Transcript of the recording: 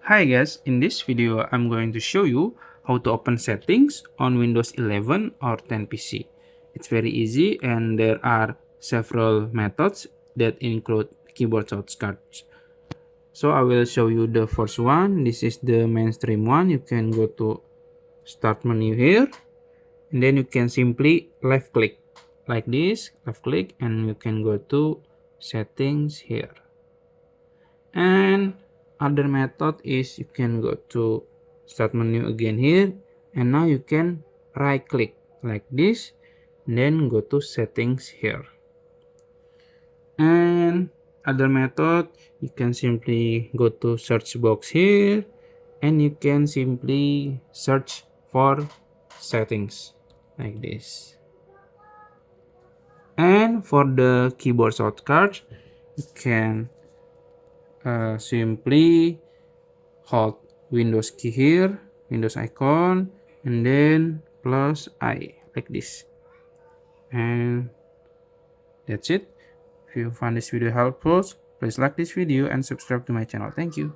Hi guys, in this video I'm going to show you how to open settings on Windows 11 or 10 PC. It's very easy and there are several methods that include keyboard shortcuts. So I will show you the first one. This is the mainstream one. You can go to start menu here and then you can simply left click like this, left click, and you can go to settings here. And other method is you can go to start menu again here, and now you can right click like this, then go to settings here. And other method, you can simply go to search box here and you can simply search for settings like this. And for the keyboard shortcut, you can simply hold Windows key here, Windows icon, and then plus I like this. And that's it. If you found this video helpful, please like this video and subscribe to my channel. Thank you.